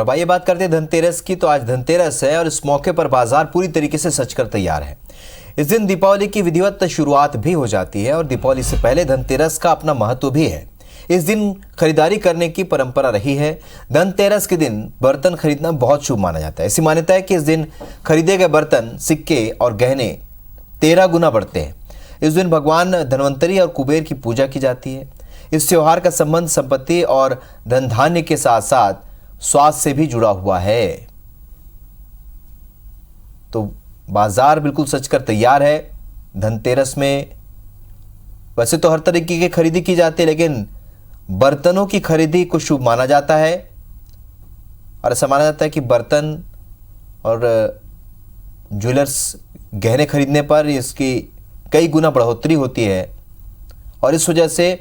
अब आइए बात करते हैं धनतेरस की। तो आज धनतेरस है और इस मौके पर बाजार पूरी तरीके से सजकर तैयार है। इस दिन दीपावली की विधिवत शुरुआत भी हो जाती है और दीपावली से पहले धनतेरस का अपना महत्व भी है। इस दिन खरीदारी करने की परंपरा रही है। धनतेरस के दिन बर्तन खरीदना बहुत शुभ माना जाता है। ऐसी मान्यता है कि इस दिन खरीदे गए बर्तन, सिक्के और गहने 13 गुना बढ़ते हैं। इस दिन भगवान धन्वंतरी और कुबेर की पूजा की जाती है। इस त्योहार का संबंध संपत्ति और धन धान्य के साथ साथ स्वास्थ्य से भी जुड़ा हुआ है। तो बाजार बिल्कुल सजकर तैयार है। धनतेरस में वैसे तो हर तरीके की खरीदी की जाती है, लेकिन बर्तनों की खरीदी को शुभ माना जाता है और ऐसा माना जाता है कि बर्तन और ज्वेलर्स गहने खरीदने पर इसकी कई गुना बढ़ोतरी होती है और इस वजह से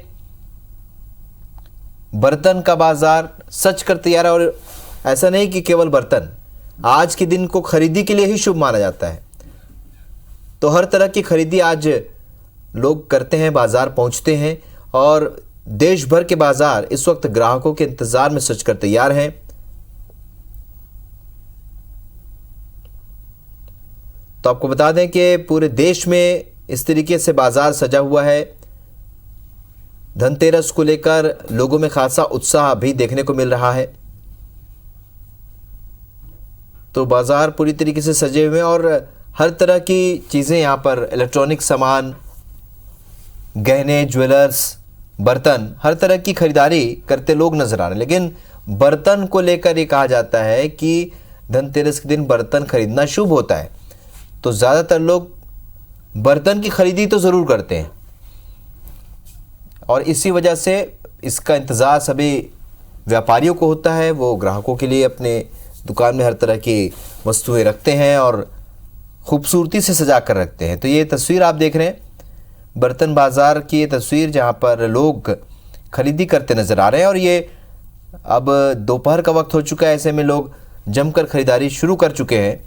बर्तन का बाजार सच कर तैयार है। और ऐसा नहीं कि केवल बर्तन, आज के दिन को खरीदी के लिए ही शुभ माना जाता है। तो हर तरह की खरीदी आज लोग करते हैं, बाजार पहुंचते हैं और देश भर के बाजार इस वक्त ग्राहकों के इंतजार में सज कर तैयार हैं। तो आपको बता दें कि पूरे देश में इस तरीके से बाजार सजा हुआ है। धनतेरस को लेकर लोगों में खासा उत्साह भी देखने को मिल रहा है। तो बाजार पूरी तरीके से सजे हुए हैं और हर तरह की चीज़ें यहाँ पर, इलेक्ट्रॉनिक सामान, गहने, ज्वेलर्स, बर्तन, हर तरह की खरीदारी करते लोग नजर आ रहे हैं। लेकिन बर्तन को लेकर ये कहा जाता है कि धनतेरस के दिन बर्तन खरीदना शुभ होता है। तो ज़्यादातर लोग बर्तन की खरीदी तो ज़रूर करते हैं और इसी वजह से इसका इंतज़ार सभी व्यापारियों को होता है। वो ग्राहकों के लिए अपने दुकान में हर तरह की वस्तुएं रखते हैं और खूबसूरती से सजा कर रखते हैं। तो ये तस्वीर आप देख रहे हैं बर्तन बाज़ार की, ये तस्वीर जहाँ पर लोग खरीदी करते नज़र आ रहे हैं। और ये अब दोपहर का वक्त हो चुका है, ऐसे में लोग जमकर खरीदारी शुरू कर चुके हैं।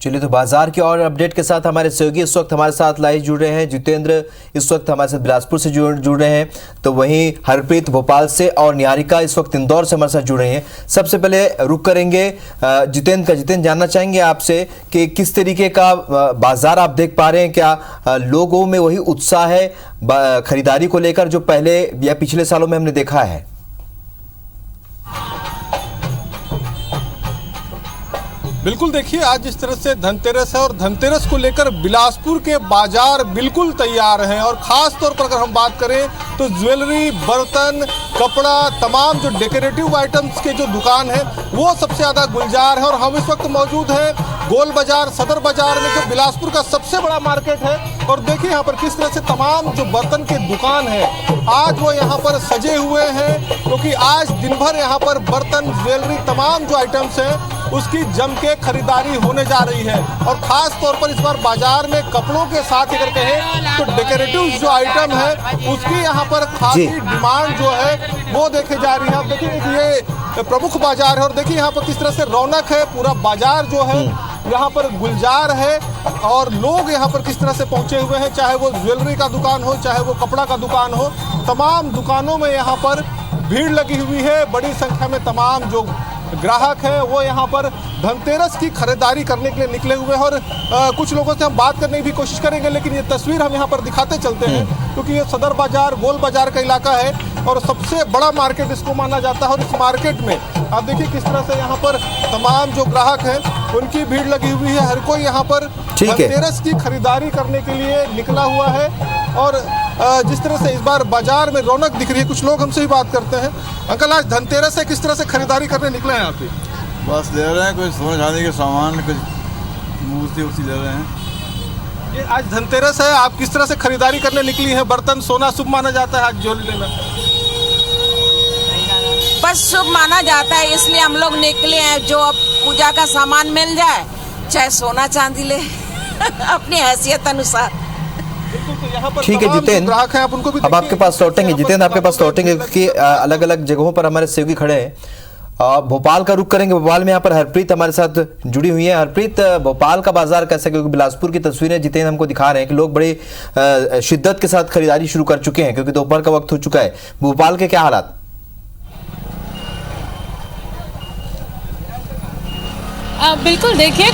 चलिए, तो बाजार के और अपडेट के साथ हमारे सहयोगी इस वक्त हमारे साथ लाइव जुड़ रहे हैं। जितेंद्र इस वक्त हमारे साथ बिलासपुर से जुड़ रहे हैं, तो वहीं हरप्रीत भोपाल से और निहारिका इस वक्त इंदौर से हमारे साथ जुड़ रहे हैं। सबसे पहले रुक करेंगे जितेंद्र का। जितेंद्र, जानना चाहेंगे आपसे कि किस तरीके का बाजार आप देख पा रहे हैं? क्या लोगों में वही उत्साह है खरीदारी को लेकर जो पहले या पिछले सालों में हमने देखा है? बिल्कुल, देखिए आज जिस तरह से धनतेरस है और धनतेरस को लेकर बिलासपुर के बाजार बिल्कुल तैयार हैं। और ख़ास तौर पर अगर हम बात करें तो ज्वेलरी, बर्तन, कपड़ा, तमाम जो डेकोरेटिव आइटम्स के जो दुकान है वो सबसे ज़्यादा गुलजार है। और हम इस वक्त मौजूद हैं गोल बाजार, सदर बाजार में, जो बिलासपुर का सबसे बड़ा मार्केट है। और देखिए यहाँ पर किस तरह से तमाम जो बर्तन के दुकान है आज वो यहाँ पर सजे हुए हैं, क्योंकि आज दिन भर यहाँ पर बर्तन, ज्वेलरी, तमाम जो आइटम्स हैं उसकी जम के खरीदारी होने जा रही है। और ख़ास तौर पर इस बार बाजार में कपड़ों के साथ अगर कहें तो डेकोरेटिव जो आइटम है उसकी यहाँ पर खासी डिमांड जो है वो देखे जा रही है। आप देखिए ये प्रमुख बाजार है और देखिए यहाँ पर किस तरह से रौनक है। पूरा बाजार जो है यहाँ पर गुलजार है और लोग यहाँ पर किस तरह से पहुँचे हुए हैं, चाहे वो ज्वेलरी का दुकान हो, चाहे वो कपड़ा का दुकान हो, तमाम दुकानों में यहाँ पर भीड़ लगी हुई है। बड़ी संख्या में तमाम जो ग्राहक हैं वो यहाँ पर धनतेरस की खरीदारी करने के लिए निकले हुए हैं। और कुछ लोगों से हम बात करने की भी कोशिश करेंगे, लेकिन ये तस्वीर हम यहाँ पर दिखाते चलते हैं क्योंकि ये सदर बाजार, गोल बाजार का इलाका है और सबसे बड़ा मार्केट इसको माना जाता है। और इस मार्केट में आप देखिए किस तरह से यहाँ पर तमाम जो ग्राहक हैं उनकी भीड़ लगी हुई है। हर कोई यहाँ पर धनतेरस की खरीदारी करने के लिए निकला हुआ है। और जिस तरह से इस बार बाजार में रौनक दिख रही है, कुछ लोग हमसे ही बात करते हैं। अंकल, आज धनतेरस है, किस तरह से खरीदारी करने निकले हैं आप? बस ले रहे हैं, कुछ सोने चांदी के सामान, कुछ मूर्ति उर्ति ले रहे हैं। ये आज धनतेरस है, आप किस तरह से खरीदारी करने निकली हैं? बर्तन, सोना शुभ माना जाता है आज ज्वेलरी में? बस शुभ माना जाता है, इसलिए हम लोग निकले हैं। जो अब पूजा का सामान मिल जाए, चाहे सोना चांदी ले अपनी हैसियत अनुसार। ठीक है जितेंद्र, अब आपके पास लौटेंगे। जितेंद्र, आपके पास लौटेंगे क्योंकि अलग अलग जगहों पर हमारे सहयोगी खड़े हैं भोपाल का रुख करेंगे। भोपाल में यहाँ पर हरप्रीत हमारे साथ जुड़ी हुई है। हरप्रीत, भोपाल का बाजार कैसा, क्योंकि बिलासपुर की तस्वीरें जितेंद्र हमको दिखा रहे हैं कि लोग बड़े शिद्दत के साथ खरीदारी शुरू कर चुके हैं, क्योंकि दोपहर का वक्त हो चुका है। भोपाल के क्या हालात? बिल्कुल, देखिए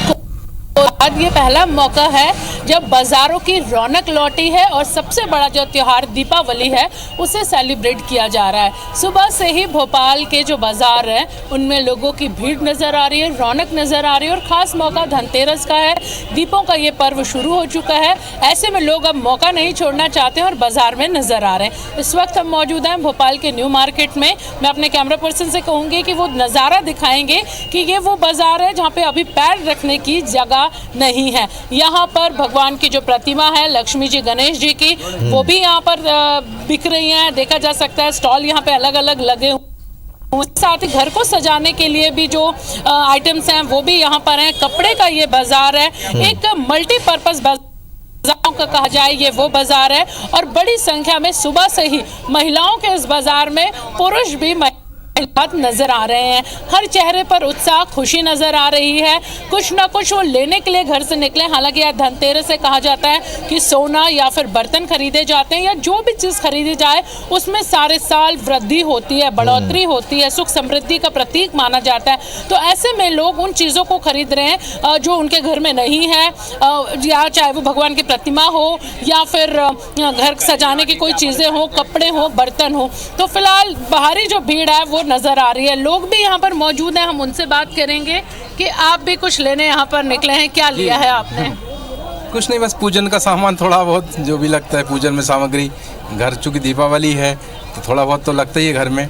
आज ये पहला मौका है जब बाज़ारों की रौनक लौटी है और सबसे बड़ा जो त्यौहार दीपावली है उसे सेलिब्रेट किया जा रहा है। सुबह से ही भोपाल के जो बाज़ार हैं उनमें लोगों की भीड़ नज़र आ रही है, रौनक नज़र आ रही है और ख़ास मौका धनतेरस का है। दीपों का ये पर्व शुरू हो चुका है, ऐसे में लोग अब मौका नहीं छोड़ना चाहते हैं और बाज़ार में नज़र आ रहे हैं। इस वक्त हम मौजूद हैं भोपाल के न्यू मार्केट में। मैं अपने कैमरा पर्सन से कहूँगी कि वो नज़ारा दिखाएंगे कि ये वो बाज़ार है जहाँ पर अभी पैर रखने की जगह नहीं है। यहाँ पर भगवान की जो प्रतिमा है लक्ष्मी जी गणेश जी की, वो भी यहाँ पर बिक रही हैं, देखा जा सकता है। स्टॉल यहाँ पे अलग अलग लगे हुए, साथ ही घर को सजाने के लिए भी जो आइटम्स हैं वो भी यहाँ पर हैं। कपड़े का ये बाजार है, एक मल्टीपर्पज बाजारों का कहा जाए ये वो बाजार है और बड़ी संख्या में सुबह से ही महिलाओं के इस बाजार में पुरुष भी नजर आ रहे हैं। हर चेहरे पर उत्साह, खुशी नजर आ रही है। कुछ ना कुछ वो लेने के लिए घर से निकले। हालांकि यह धनतेरस से कहा जाता है कि सोना या फिर बर्तन खरीदे जाते हैं या जो भी चीज खरीदी जाए उसमें सारे साल वृद्धि होती है, बढ़ोतरी होती है, सुख समृद्धि का प्रतीक माना जाता है। तो ऐसे में लोग उन चीजों को खरीद रहे हैं जो उनके घर में नहीं है, या चाहे वो भगवान की प्रतिमा हो या फिर घर सजाने की कोई चीजें हो, कपड़े हो, बर्तन हो। तो फिलहाल बाहरी जो भीड़ है वो नजर आ रही है। लोग भी यहाँ पर मौजूद हैं, हम उनसे बात करेंगे कि आप भी कुछ लेने यहाँ पर निकले हैं। क्या लिया है आपने? कुछ नहीं, बस पूजन का सामान, थोड़ा बहुत जो भी लगता है पूजन में सामग्री। घर चूँकि दीपावली है तो थोड़ा बहुत तो लगता ही है घर में।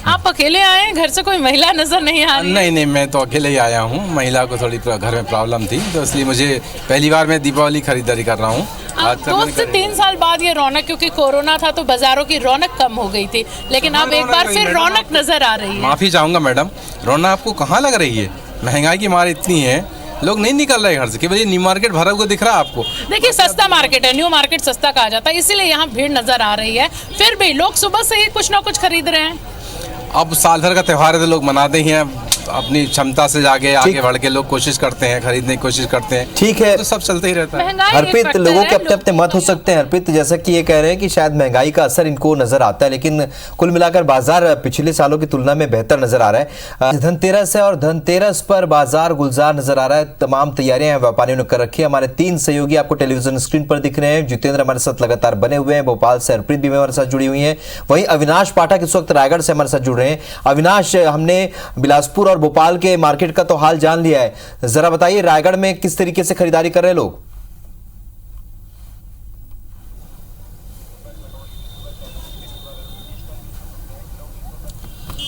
आप अकेले आए हैं? घर से कोई महिला नजर नहीं आ रही? नहीं, मैं तो अकेले ही आया हूँ। महिला को थोड़ी घर में प्रॉब्लम थी तो इसलिए मुझे पहली बार मैं दीपावली खरीदारी कर रहा हूँ। आज 2 से 3 साल बाद ये रौनक, क्योंकि कोरोना था तो बाजारों की रौनक कम हो गई थी, लेकिन अब एक बार फिर रौनक नजर आ रही है। माफ़ी चाहूँगा मैडम, रौनक आपको कहाँ लग रही है? महंगाई की मार इतनी है, लोग नहीं निकल रहे घर से। कि भाई न्यू मार्केट भरा हुआ दिख रहा है आपको? देखिए, सस्ता मार्केट है, न्यू मार्केट सस्ता कहा जाता है, इसीलिए यहाँ भीड़ नजर आ रही है। फिर भी लोग सुबह से ही कुछ ना कुछ खरीद रहे हैं। अब साल भर का त्यौहार है तो लोग मनाते ही हैं, अपनी क्षमता से आगे बढ़ के लोग कोशिश करते हैं, खरीदने की कोशिश करते हैं। ठीक है, तो सब चलते ही रहता है। हरप्रीत, लोगों के अपने अपने मत हो सकते हैं। हरप्रीत, जैसा कि ये कह रहे हैं कि शायद महंगाई का असर इनको नजर आता है, लेकिन कुल मिलाकर बाजार पिछले सालों की तुलना में बेहतर नजर आ रहा है। धनतेरस है और धनतेरस पर बाजार गुलजार नजर आ रहा है। तमाम तैयारियां व्यापारियों ने कर रखी है। हमारे 3 सहयोगी आपको टेलीविजन स्क्रीन पर दिख रहे हैं। जितेंद्र हमारे साथ लगातार बने हुए हैं, भोपाल से हरप्रीत भी हमारे साथ जुड़ी हुई है। वहीं अविनाश पाठक इस वक्त रायगढ़ से हमारे साथ जुड़ रहे हैं। अविनाश, हमने बिलासपुर और भोपाल के मार्केट का तो हाल जान लिया है, जरा बताइए रायगढ़ में किस तरीके से खरीदारी कर रहे हैं लोग?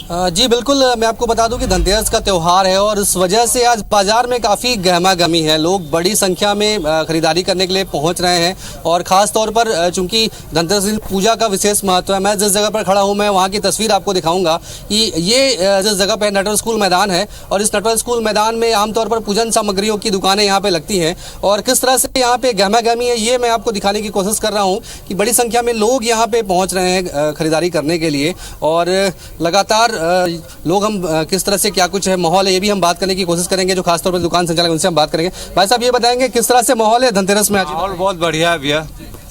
जी बिल्कुल, मैं आपको बता दूं कि धनतेरस का त्यौहार है और इस वजह से आज बाजार में काफ़ी गहमा गहमी है। लोग बड़ी संख्या में खरीदारी करने के लिए पहुंच रहे हैं और ख़ास तौर पर चूंकि धनतेरस पूजा का विशेष महत्व है। मैं जिस जगह पर खड़ा हूं मैं वहां की तस्वीर आपको दिखाऊंगा कि ये जिस जगह पर नटवर स्कूल मैदान है और इस नटवर स्कूल मैदान में आमतौर पर पूजन सामग्रियों की दुकानें यहाँ पर लगती हैं और किस तरह से यहाँ पर गहमा गहमी है ये मैं आपको दिखाने की कोशिश कर रहा हूँ कि बड़ी संख्या में लोग यहाँ पर पहुँच रहे हैं खरीदारी करने के लिए और लगातार लोग हम किस तरह से क्या कुछ है माहौल है ये भी हम बात करने की कोशिश करेंगे। जो खासतौर पर दुकान संचालक उनसे हम बात करेंगे। भाई साहब, ये बताएंगे किस तरह से माहौल है धनतेरस में आज? माहौल बहुत बढ़िया है भैया,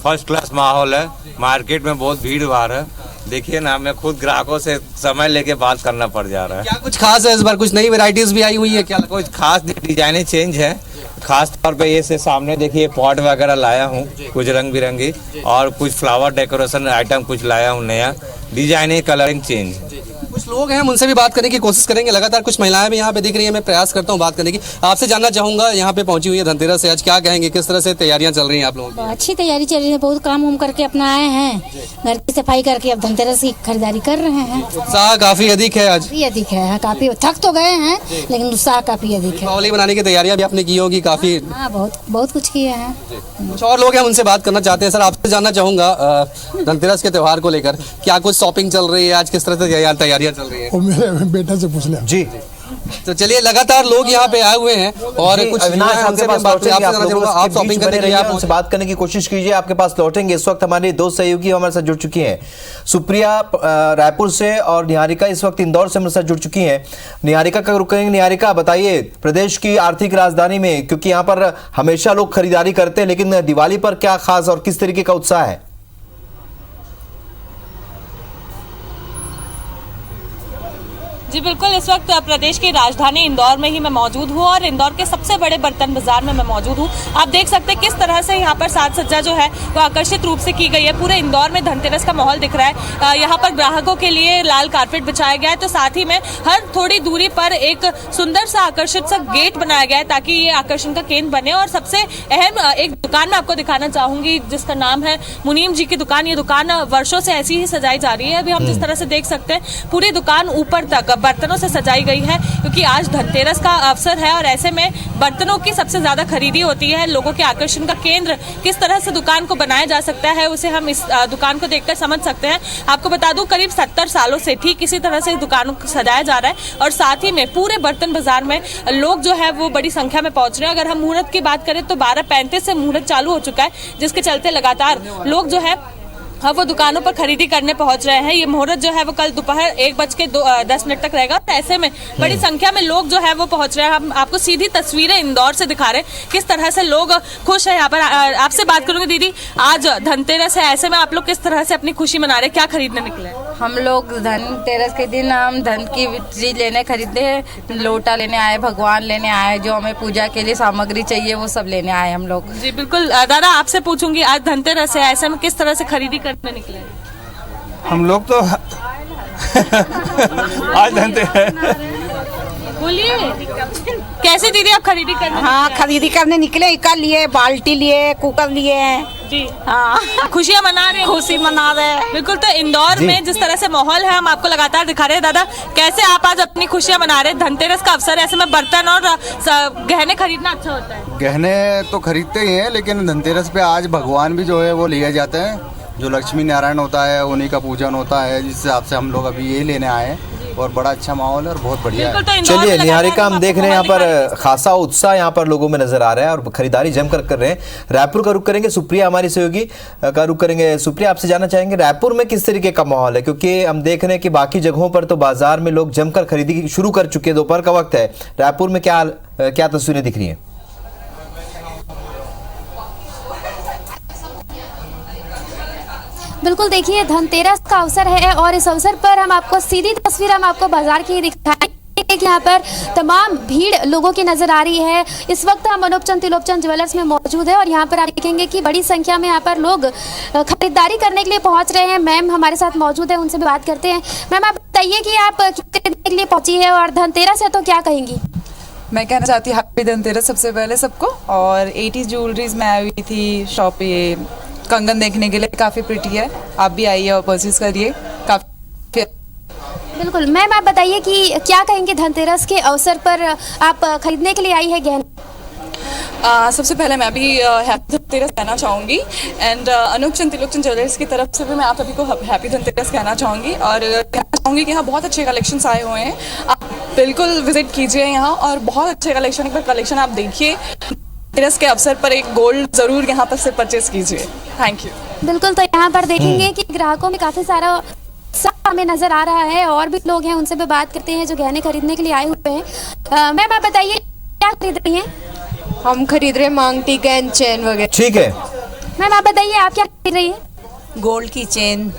फर्स्ट क्लास माहौल है। मार्केट में बहुत भीड़ भाड़ है, देखिए ना, मैं खुद ग्राहकों से समय लेके बात करना पड़ जा रहा है। क्या कुछ खास है इस बार? कुछ नई वैरायटीज भी आई हुई है क्या? कुछ खास डिजाइने चेंज है। खास तौर पे ये से सामने देखिए पॉट वगैरह लाया हूँ कुछ रंग बिरंगी और कुछ फ्लावर डेकोरेशन आइटम कुछ लाया हूँ नया डिजाइने, कलरिंग चेंज। कुछ लोग हैं, हम उनसे भी बात करने की कोशिश करेंगे। लगातार कुछ महिलाएं भी यहाँ पे दिख रही हैं, मैं प्रयास करता हूँ बात करने की। आपसे जानना चाहूंगा, यहाँ पे पहुंची हुई है धनतेरस से, आज क्या कहेंगे, किस तरह से तैयारियां चल रही हैं आप लोगों की? अच्छी तैयारी चल रही है, बहुत काम उम करके अपना आए हैं, घर की सफाई करके अब धनतेरस की खरीदारी कर रहे हैं। उत्साह काफी अधिक है आज? काफी अधिक है, काफी थक तो गए हैं लेकिन उत्साह काफी अधिक है। दीपावली बनाने की तैयारियां भी आपने की होगी काफी? हाँ, बहुत कुछ किए हैं। कुछ और लोग हैं, उनसे बात करना चाहते हैं। सर, आपसे जानना चाहूंगा धनतेरस के त्योहार को लेकर क्या कुछ शॉपिंग चल रही है आज, किस तरह से तैयारियां चल रही है? मेरे बेटा से पूछ लिया जी। तो चलिए, लगातार लोग यहाँ पे आए हुए हैं और कुछ अविनाश आपके पास लौटेंगे, आप शॉपिंग करने के लिए आप उनसे बात करने की कोशिश कीजिए, आपके पास लौटेंगे। इस वक्त हमारे दो सहयोगी हमारे साथ जुड़ चुकी हैं, सुप्रिया रायपुर से और निहारिका इस वक्त इंदौर से हमारे साथ जुड़ चुकी हैं। निहारिका का रुख करेंगे। निहारिका, बताइए, प्रदेश की आर्थिक राजधानी में, क्योंकि यहाँ पर हमेशा लोग खरीदारी करते हैं, लेकिन दिवाली पर क्या खास और किस तरीके का उत्साह है? जी बिल्कुल, इस वक्त प्रदेश की राजधानी इंदौर में ही मैं मौजूद हूँ और इंदौर के सबसे बड़े बर्तन बाजार में मैं मौजूद हूँ। आप देख सकते हैं किस तरह से यहाँ पर साज सज्जा जो है वो आकर्षित रूप से की गई है। पूरे इंदौर में धनतेरस का माहौल दिख रहा है। यहाँ पर ग्राहकों के लिए लाल कारपेट बिछाया गया है, तो साथ ही में हर थोड़ी दूरी पर एक सुंदर सा आकर्षित सा गेट बनाया गया है ताकि ये आकर्षण का केंद्र बने। और सबसे अहम एक दुकान मैं आपको दिखाना चाहूंगी जिसका नाम है मुनीम जी की दुकान। ये दुकान वर्षों से ऐसी ही सजाई जा रही है। अभी हम जिस तरह से देख सकते हैं पूरी दुकान ऊपर तक बर्तनों से सजाई गई है, क्योंकि आज धनतेरस का अवसर है और ऐसे में बर्तनों की सबसे ज्यादा खरीदी होती है। लोगों के आकर्षण का केंद्र किस तरह से दुकान को बनाया जा सकता है उसे हम इस दुकान को देखकर समझ सकते हैं। आपको बता दूं, करीब 70 सालों से ठीक इसी तरह से दुकान को सजाया जा रहा है और साथ ही में पूरे बर्तन बाजार में लोग जो है वो बड़ी संख्या में पहुंच रहे हैं। अगर हम मुहूर्त की बात करें तो 12:35 से मुहूर्त चालू हो चुका है, जिसके चलते लगातार लोग जो है वो दुकानों पर खरीदी करने पहुंच रहे हैं। ये मुहूर्त जो है वो कल दोपहर 1:10 तक रहेगा। ऐसे में बड़ी संख्या में लोग जो है वो पहुंच रहे हैं। हम आपको सीधी तस्वीरें इंदौर से दिखा रहे हैं किस तरह से लोग खुश है यहाँ पर। आपसे बात करूंगी दीदी, आज धनतेरस है, ऐसे में आप लोग किस तरह से अपनी खुशी मना रहे हैं, क्या खरीदने निकले? हम लोग धनतेरस के दिन हम धन की चीज लेने खरीदे, लोटा लेने आए, भगवान लेने आए, जो हमें पूजा के लिए सामग्री चाहिए वो सब लेने आए हम लोग। जी बिल्कुल। दादा, आपसे पूछूंगी, आज धनतेरस है, ऐसे में किस तरह से खरीदी करने निकले? हम लोग तो आज धनतेरस। बोलिए, कैसे दीदी आप खरीदी करने? हाँ, खरीदी करने निकले। इका लिए, बाल्टी लिए, कुकर लिए हैं जी। हाँ, खुशियाँ मना रहे हैं। खुशी मना रहे हैं बिल्कुल। तो इंदौर में जिस तरह से माहौल है हम आपको लगातार दिखा रहे हैं। दादा, कैसे आप आज अपनी खुशियाँ मना रहे हैं? धनतेरस का अवसर है, ऐसे में बर्तन और गहने खरीदना अच्छा होता है। गहने तो खरीदते ही हैं, लेकिन धनतेरस पे आज भगवान भी जो है वो लिए जाते हैं। जो लक्ष्मी नारायण होता है उन्हीं का पूजन होता है, जिस हिसाब से हम लोग अभी यही लेने आए हैं और बड़ा अच्छा माहौल है और बहुत बढ़िया है। तो चलिए निहारिका, हम देख रहे हैं यहाँ पर खासा उत्साह यहाँ पर लोगों में नजर आ रहा है और खरीदारी जमकर कर रहे हैं। रायपुर का रुख करेंगे, सुप्रिया हमारी सहयोगी का रुख करेंगे। सुप्रिया, आपसे जानना चाहेंगे रायपुर में किस तरीके का माहौल है, क्योंकि हम देख रहे हैं कि बाकी जगहों पर तो बाजार में लोग जमकर खरीदी शुरू कर चुके हैं, दोपहर का वक्त है। रायपुर में क्या तस्वीरें दिख रही है? बिल्कुल, देखिए धनतेरस का अवसर है और इस अवसर पर हम आपको सीधी तस्वीर हम आपको बाजार की दिखाएंगे कि यहाँ पर तमाम भीड़ लोगों की नजर आ रही है। इस वक्त हम अनूपचंद त्रिलोकचंद ज्वेलर्स में मौजूद है और यहाँ पर आप देखेंगे कि बड़ी संख्या में यहाँ पर लोग खरीदारी करने के लिए पहुँच रहे हैं। मैम हमारे साथ मौजूद है, उनसे भी बात करते हैं। मैम, आप बताइए कि आप खरीदने के लिए पहुँची है और धनतेरस है तो क्या कहेंगी? मैं कहना चाहती हूँ हैप्पी धनतेरस सबसे पहले सबको। और 80s ज्वेलरीज में आई हुई थी शॉप, ये कंगन देखने के लिए काफ़ी प्रिटी है, आप भी आइए और परचेज करिए, काफ़ी। बिल्कुल। मैम, आप बताइए कि क्या कहेंगे धनतेरस के अवसर पर आप खरीदने के लिए आई है गहने? सबसे पहले मैं भी हैप्पी धनतेरस कहना चाहूँगी एंड अनूपचंद त्रिलोकचंद ज्वेलर्स की तरफ से भी मैं आप सभी को हैप्पी धनतेरस कहना चाहूँगी और कहना चाहूँगी कि यहाँ बहुत अच्छे कलेक्शंस आए हुए हैं। आप बिल्कुल विजिट कीजिए यहाँ और बहुत अच्छे कलेक्शन, एक बार कलेक्शन आप देखिए। धनतेरस के अवसर पर एक गोल्ड जरूर यहाँ पर से परचेज कीजिए। Thank you. बिल्कुल। तो यहाँ पर देखेंगे कि ग्राहकों में काफी सारा उत्साह हमें नजर आ रहा है और भी लोग हैं, उनसे भी बात करते हैं जो गहने खरीदने के लिए आए हुए हैं। मैम, आप बताइए क्या खरीद रही हैं? हम खरीद रहे मांग टीका एंड चेन वगैरह। ठीक है मैम, आप बताइए आप क्या खरीद रही हैं? गोल्ड की चेन।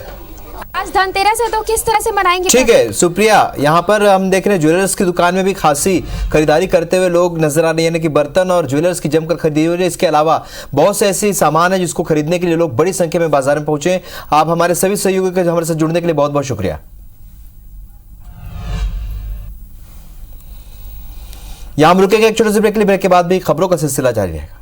आज धनतेरस है तो किस तरह से मनाएंगे? ठीक है सुप्रिया, यहाँ पर हम देख रहे हैं ज्वेलर्स की दुकान में भी खासी खरीदारी करते हुए लोग नजर आ रहे हैं, यानी कि बर्तन और ज्वेलर्स की जमकर खरीदी हो रही है। इसके अलावा बहुत से ऐसी सामान है जिसको खरीदने के लिए लोग बड़ी संख्या में बाजार में पहुंचे। आप हमारे सभी सहयोगियों के हमारे साथ जुड़ने के लिए बहुत बहुत शुक्रिया। यहाँ हम रुकेंगे एक छोटे से ब्रेक के लिए, ब्रेक के बाद भी खबरों का सिलसिला जारी रहेगा।